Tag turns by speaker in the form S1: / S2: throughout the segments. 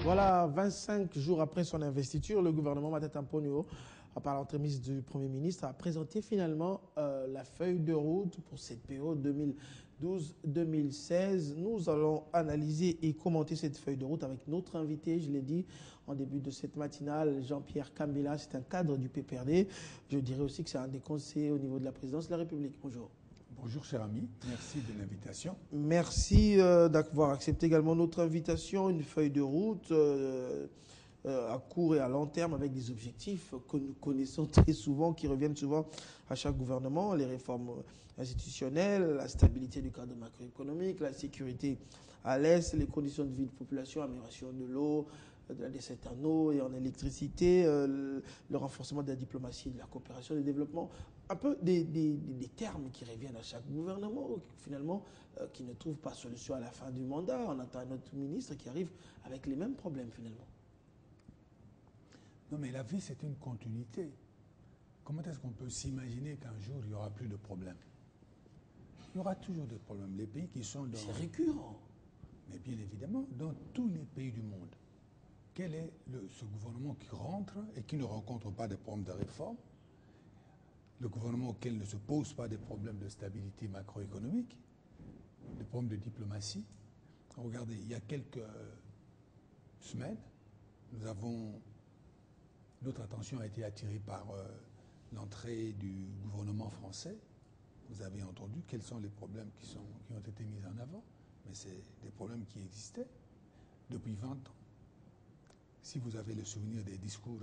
S1: Voilà, 25 jours après son investiture, le gouvernement Matata Ponyo, par l'entremise du Premier ministre, a présenté finalement la feuille de route pour cette période 2012-2016. Nous allons analyser et commenter cette feuille de route avec notre invité, je l'ai dit en début de cette matinale, Jean-Pierre Kambila. C'est un cadre du PPRD. Je dirais aussi que c'est un des conseillers au niveau de la présidence de la République. Bonjour.
S2: Bonjour cher ami, merci de l'invitation.
S1: Merci d'avoir accepté également notre invitation, une feuille de route à court et à long terme avec des objectifs que nous connaissons très souvent, qui reviennent souvent à chaque gouvernement, les réformes institutionnelles, la stabilité du cadre macroéconomique, la sécurité à l'Est, les conditions de vie de population, amélioration de l'eau, de la desserte en eau et en électricité, le renforcement de la diplomatie, de la coopération et du développement. Un peu des termes qui reviennent à chaque gouvernement, finalement, qui ne trouvent pas solution à la fin du mandat. On entend un autre ministre qui arrive avec les mêmes problèmes, finalement.
S2: Non mais la vie, c'est une continuité. Comment est-ce qu'on peut s'imaginer qu'un jour, il n'y aura plus de problèmes? Il y aura toujours des problèmes. Les pays qui sont dans...
S1: C'est récurrent.
S2: Mais bien évidemment, dans tous les pays du monde, quel est ce gouvernement qui rentre et qui ne rencontre pas des problèmes de réforme? Le gouvernement auquel ne se pose pas des problèmes de stabilité macroéconomique, des problèmes de diplomatie. Regardez, il y a quelques semaines, notre attention a été attirée par l'entrée du gouvernement français. Vous avez entendu quels sont les problèmes qui ont été mis en avant, mais c'est des problèmes qui existaient depuis 20 ans. Si vous avez le souvenir des discours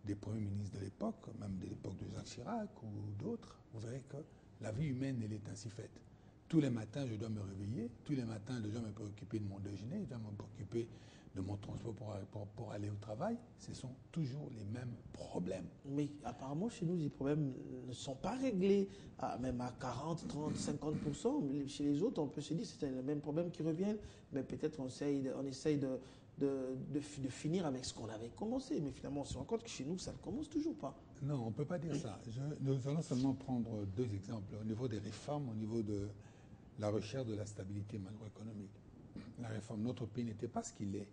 S2: des premiers ministres de l'époque, même de l'époque de Jacques Chirac ou d'autres, vous verrez que la vie humaine, elle est ainsi faite. Tous les matins, je dois me réveiller. Tous les matins, je dois me préoccuper de mon déjeuner. Je dois me préoccuper de mon transport pour aller au travail. Ce sont toujours les mêmes problèmes.
S1: Mais apparemment, chez nous, les problèmes ne sont pas réglés, même à 40, 30, 50%. Chez les autres, on peut se dire que c'est les mêmes problèmes qui reviennent. Mais peut-être on essaye de finir avec ce qu'on avait commencé. Mais finalement, on se rend compte que chez nous, ça ne commence toujours pas.
S2: Non, on ne peut pas dire ça. Nous allons seulement prendre deux exemples. Au niveau des réformes, au niveau de la recherche de la stabilité macroéconomique. La réforme, notre pays n'était pas ce qu'il est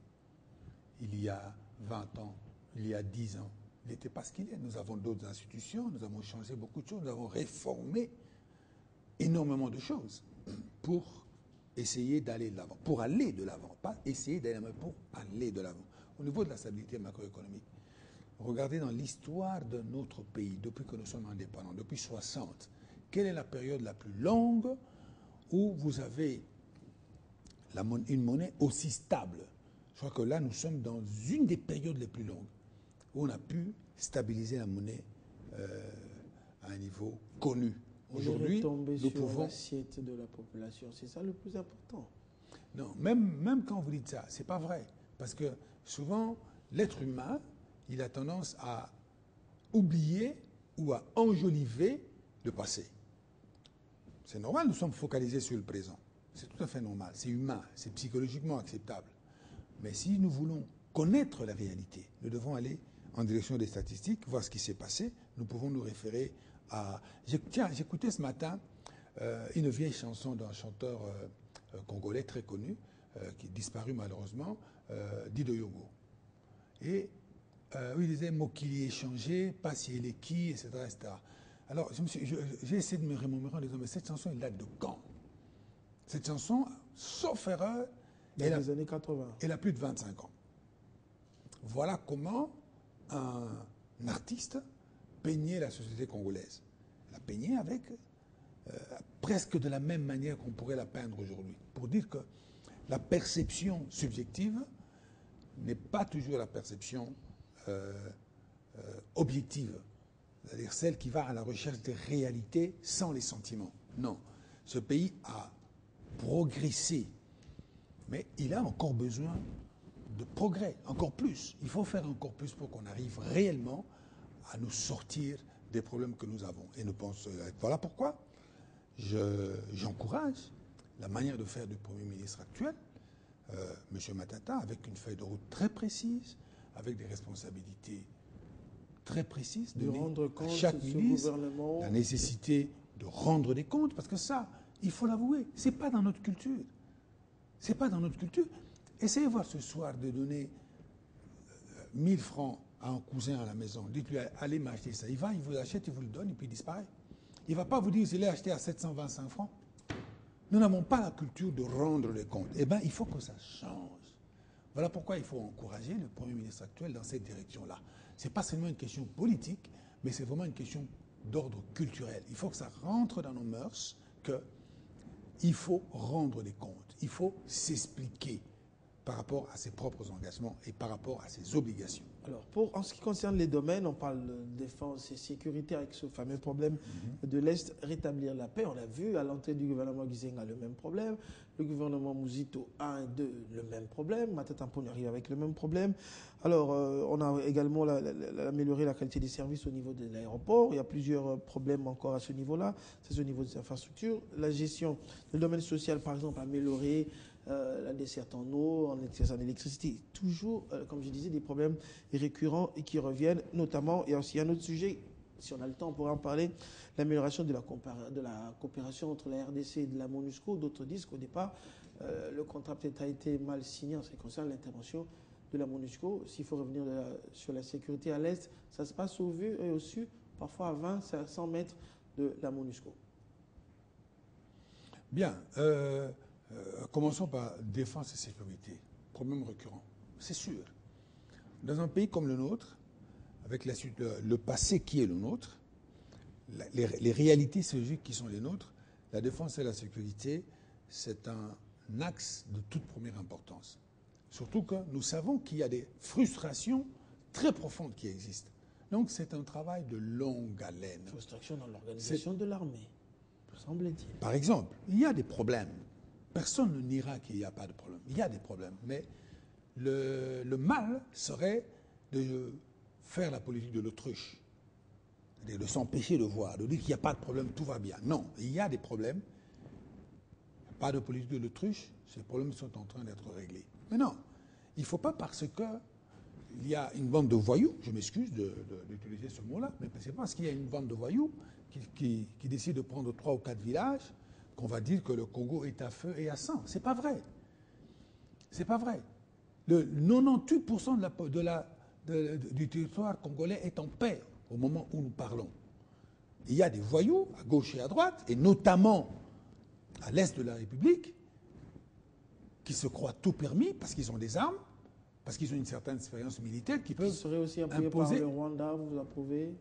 S2: il y a 20 ans, il y a 10 ans. Il n'était pas ce qu'il est. Nous avons d'autres institutions, nous avons changé beaucoup de choses, nous avons réformé énormément de choses pour essayer d'aller de l'avant. Pour aller de l'avant, pas essayer d'aller de l'avant, pour aller de l'avant. Au niveau de la stabilité macroéconomique, regardez dans l'histoire de notre pays, depuis que nous sommes indépendants, depuis 60, quelle est la période la plus longue où vous avez une monnaie aussi stable? Je crois que là, nous sommes dans une des périodes les plus longues où on a pu stabiliser la monnaie à un niveau connu. Aujourd'hui, nous pouvons...
S1: l'assiette de la population, c'est ça le plus important.
S2: Non, même quand vous dites ça, c'est pas vrai. Parce que souvent, l'être humain, il a tendance à oublier ou à enjoliver le passé. C'est normal, nous sommes focalisés sur le présent. C'est tout à fait normal, c'est humain, c'est psychologiquement acceptable. Mais si nous voulons connaître la réalité, nous devons aller en direction des statistiques, voir ce qui s'est passé. Nous pouvons nous référer à... J'écoutais ce matin une vieille chanson d'un chanteur congolais très connu, qui est disparu malheureusement, Dido Yogo. Et il disait « Mokili est changé, pas si elle est qui, etc. etc. » Alors j'ai essayé de me remémorer en disant « Mais cette chanson, elle date de quand ?» Cette chanson, sauf erreur,
S1: dans les années 80.
S2: Elle a plus de 25 ans. Voilà comment un artiste peignait la société congolaise. La peignait avec presque de la même manière qu'on pourrait la peindre aujourd'hui. Pour dire que la perception subjective n'est pas toujours la perception objective. C'est-à-dire celle qui va à la recherche des réalités sans les sentiments. Non. Ce pays a progressé. Mais il a encore besoin de progrès, encore plus. Il faut faire encore plus pour qu'on arrive réellement à nous sortir des problèmes que nous avons. Et nous pensons, voilà pourquoi j'encourage la manière de faire du Premier ministre actuel, M. Matata, avec une feuille de route très précise, avec des responsabilités très précises,
S1: de rendre compte
S2: à chaque ministre, la nécessité de rendre des comptes, parce que ça, il faut l'avouer, c'est pas dans notre culture. C'est pas dans notre culture. Essayez voir ce soir de donner 1000 francs à un cousin à la maison. Dites-lui, allez m'acheter ça. Il va, il vous achète, il vous le donne et puis il disparaît. Il ne va pas vous dire, je l'ai acheté à 725 francs. Nous n'avons pas la culture de rendre les comptes. Eh bien, il faut que ça change. Voilà pourquoi il faut encourager le Premier ministre actuel dans cette direction-là. Ce n'est pas seulement une question politique, mais c'est vraiment une question d'ordre culturel. Il faut que ça rentre dans nos mœurs qu'il faut rendre des comptes. Il faut s'expliquer par rapport à ses propres engagements et par rapport à ses obligations.
S1: Alors, en ce qui concerne les domaines, on parle de défense et sécurité avec ce fameux problème de l'Est, rétablir la paix. On l'a vu, à l'entrée du gouvernement Gizenga, le même problème. Le gouvernement Mouzito 1 et 2, le même problème. Matata Mponi arrive avec le même problème. Alors, on a également amélioré la qualité des services au niveau de l'aéroport. Il y a plusieurs problèmes encore à ce niveau-là. C'est au niveau des infrastructures. La gestion, le domaine social, par exemple, amélioré. La desserte en eau, en électricité. Toujours, comme je disais, des problèmes récurrents et qui reviennent, notamment, il y a aussi un autre sujet, si on a le temps, on pourra en parler, l'amélioration de la coopération entre la RDC et de la MONUSCO. D'autres disent qu'au départ, le contrat peut-être a été mal signé en ce qui concerne l'intervention de la MONUSCO. S'il faut revenir sur la sécurité à l'Est, ça se passe au vu et au su, parfois à 20, 100 mètres de la MONUSCO.
S2: Bien. Commençons par défense et sécurité. Problème récurrent. C'est sûr. Dans un pays comme le nôtre, avec le passé qui est le nôtre, les réalités sociologiques qui sont les nôtres, la défense et la sécurité, c'est un axe de toute première importance. Surtout que nous savons qu'il y a des frustrations très profondes qui existent. Donc c'est un travail de longue haleine.
S1: Frustration dans l'organisation de l'armée, semble-t-il.
S2: Par exemple, il y a des problèmes. Personne ne niera qu'il n'y a pas de problème. Il y a des problèmes. Mais le mal serait de faire la politique de l'autruche. C'est-à-dire de s'empêcher de voir, de dire qu'il n'y a pas de problème, tout va bien. Non, il y a des problèmes. Pas de politique de l'autruche, ces problèmes sont en train d'être réglés. Mais non, il ne faut pas parce qu'il y a une bande de voyous, je m'excuse d'utiliser ce mot-là, mais c'est parce qu'il y a une bande de voyous qui décide de prendre 3 ou 4 villages qu'on va dire que le Congo est à feu et à sang. C'est pas vrai. C'est pas vrai. Le 98% du territoire congolais est en paix au moment où nous parlons. Il y a des voyous à gauche et à droite, et notamment à l'est de la République, qui se croient tout permis parce qu'ils ont des armes, parce qu'ils ont une certaine expérience militaire qui peuvent imposer.
S1: Qui serait aussi appuyé par le Rwanda, vous approuvez?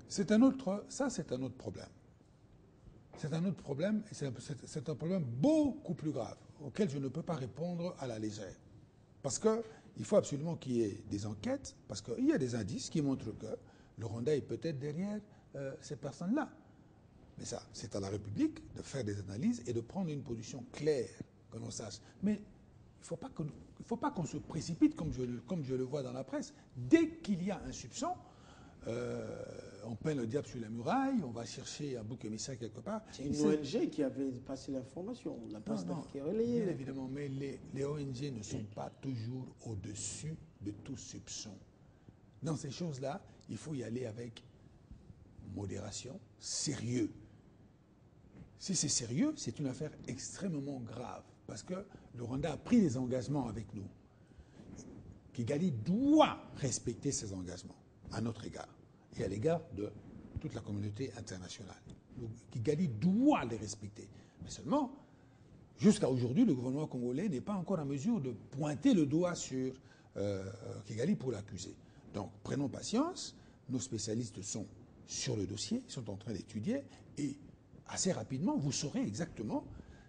S2: C'est un autre problème. C'est un autre problème, et c'est un problème beaucoup plus grave, auquel je ne peux pas répondre à la légère. Parce qu'il faut absolument qu'il y ait des enquêtes, parce qu'il y a des indices qui montrent que le Rwanda est peut-être derrière ces personnes-là. Mais ça, c'est à la République de faire des analyses et de prendre une position claire, que l'on sache. Mais il ne faut pas qu'on se précipite, comme je le vois dans la presse. Dès qu'il y a un soupçon, on peint le diable sur la muraille, on va chercher un bouc émissaire quelque part.
S1: C'est une ONG qui avait passé l'information, la presse qui est relayée.
S2: Bien évidemment, mais les ONG ne sont pas toujours au-dessus de tout soupçon. Dans ces choses-là, il faut y aller avec modération, sérieux. Si c'est sérieux, c'est une affaire extrêmement grave, parce que le Rwanda a pris des engagements avec nous. Kigali doit respecter ses engagements à notre égard et à l'égard de toute la communauté internationale. Donc, Kigali doit les respecter. Mais seulement, jusqu'à aujourd'hui, le gouvernement congolais n'est pas encore en mesure de pointer le doigt sur Kigali pour l'accuser. Donc, prenons patience. Nos spécialistes sont sur le dossier, sont en train d'étudier, et assez rapidement, vous saurez exactement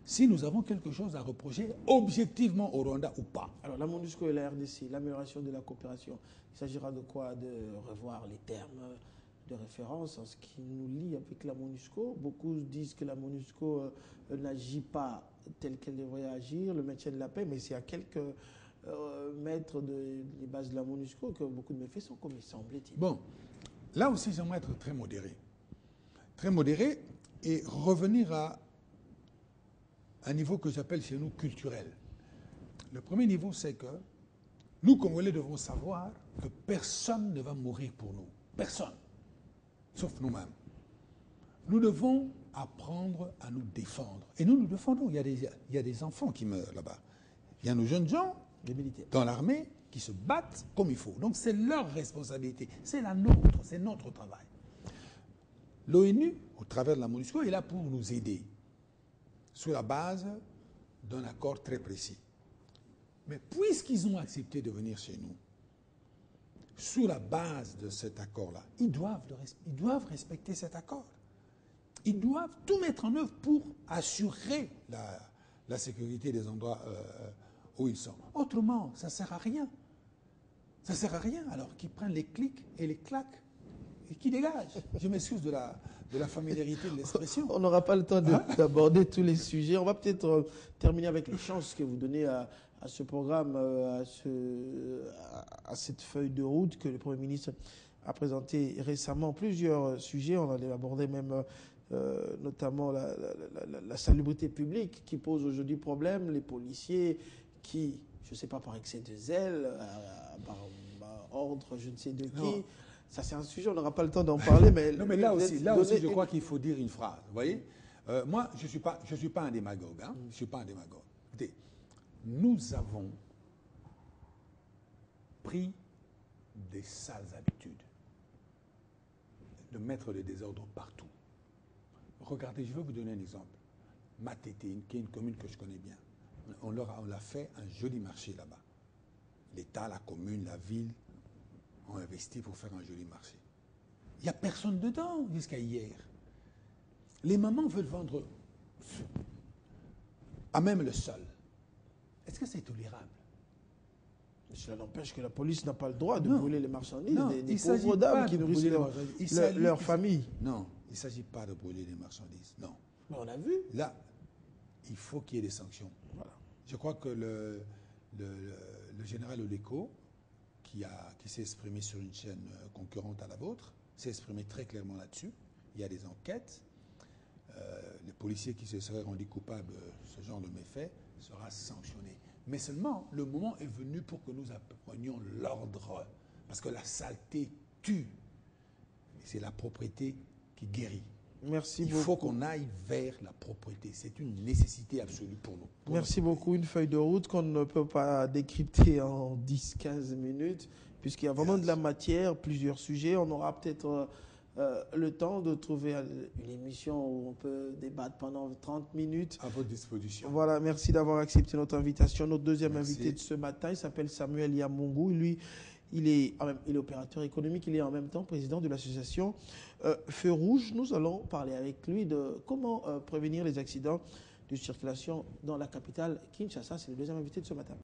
S2: si nous avons quelque chose à reprocher objectivement au Rwanda ou pas.
S1: Alors, la MONUSCO et la RDC, l'amélioration de la coopération, il s'agira de quoi? De revoir les termes de référence en ce qui nous lie avec la MONUSCO. Beaucoup disent que la MONUSCO n'agit pas tel qu'elle devrait agir, le maintien de la paix, mais c'est à quelques mètres des bases de la MONUSCO que beaucoup de méfaits sont commis, semble-t-il.
S2: Bon, là aussi, j'aimerais être très modéré. Très modéré et revenir à un niveau que j'appelle chez nous culturel. Le premier niveau, c'est que nous, Congolais, devons savoir que personne ne va mourir pour nous. Personne. Sauf nous-mêmes. Nous devons apprendre à nous défendre. Et nous nous défendons. Il y a des enfants qui meurent là-bas. Il y a nos jeunes gens
S1: Les militaires.
S2: dans l'armée qui se battent comme il faut. Donc c'est leur responsabilité, c'est la nôtre, c'est notre travail. L'ONU, au travers de la MONUSCO, est là pour nous aider, sur la base d'un accord très précis. Mais puisqu'ils ont accepté de venir chez nous, sur la base de cet accord-là, ils doivent respecter cet accord. Ils doivent tout mettre en œuvre pour assurer la sécurité des endroits où ils sont. Autrement, ça ne sert à rien. Ça ne sert à rien. Alors qu'ils prennent les clics et les claques et qu'ils dégagent. Je m'excuse de la familiarité de l'expression.
S1: On n'aura pas le temps d'aborder tous les sujets. On va peut-être terminer avec les chances que vous donnez à ce programme, à cette feuille de route que le Premier ministre a présentée récemment. Plusieurs sujets, on en a abordé même notamment la salubrité publique qui pose aujourd'hui problème, les policiers qui, je ne sais pas, par excès de zèle, par ordre, je ne sais de qui.
S2: Non.
S1: Ça, c'est un sujet, on n'aura pas le temps d'en parler. Mais
S2: non, mais là aussi, je crois qu'il faut dire une phrase. Vous voyez, moi, je ne suis pas un démagogue. Hein, je suis pas un démagogue. Écoutez, nous avons pris des sales habitudes de mettre le désordre partout. Regardez, je vais vous donner un exemple. Matete, qui est une commune que je connais bien. On l'a fait un joli marché là-bas. L'État, la commune, la ville ont investi pour faire un joli marché. Il n'y a personne dedans jusqu'à hier. Les mamans veulent vendre à même le sol. Est-ce que c'est tolérable?
S1: Cela n'empêche que la police n'a pas le droit de
S2: Non.
S1: brûler les marchandises
S2: Non,
S1: des
S2: il
S1: pauvres dames qui nourrissent leur famille.
S2: Non, il ne s'agit pas de brûler les marchandises. Non.
S1: Mais on a vu.
S2: Là, il faut qu'il y ait des sanctions.
S1: Voilà.
S2: Je crois que le général Oleko, qui s'est exprimé sur une chaîne concurrente à la vôtre, s'est exprimé très clairement là-dessus. Il y a des enquêtes. Les policiers qui se seraient rendus coupables de ce genre de méfaits sera sanctionné. Mais seulement, le moment est venu pour que nous apprenions l'ordre. Parce que la saleté tue. Et c'est la propreté qui guérit.
S1: Merci
S2: Il
S1: beaucoup.
S2: faut qu'on aille vers la propreté. C'est une nécessité absolue pour nous.
S1: Merci beaucoup. Une feuille de route qu'on ne peut pas décrypter en 10-15 minutes, puisqu'il y a vraiment de la matière, plusieurs sujets. On aura peut-être le temps de trouver une émission où on peut débattre pendant 30 minutes.
S2: À votre disposition.
S1: Voilà, merci d'avoir accepté notre invitation. Notre deuxième
S2: Merci.
S1: invité de ce matin, il s'appelle Samuel Yamungu. Lui, il est opérateur économique, il est en même temps président de l'association Feu Rouge. Nous allons parler avec lui de comment prévenir les accidents de circulation dans la capitale Kinshasa. C'est le deuxième invité de ce matin.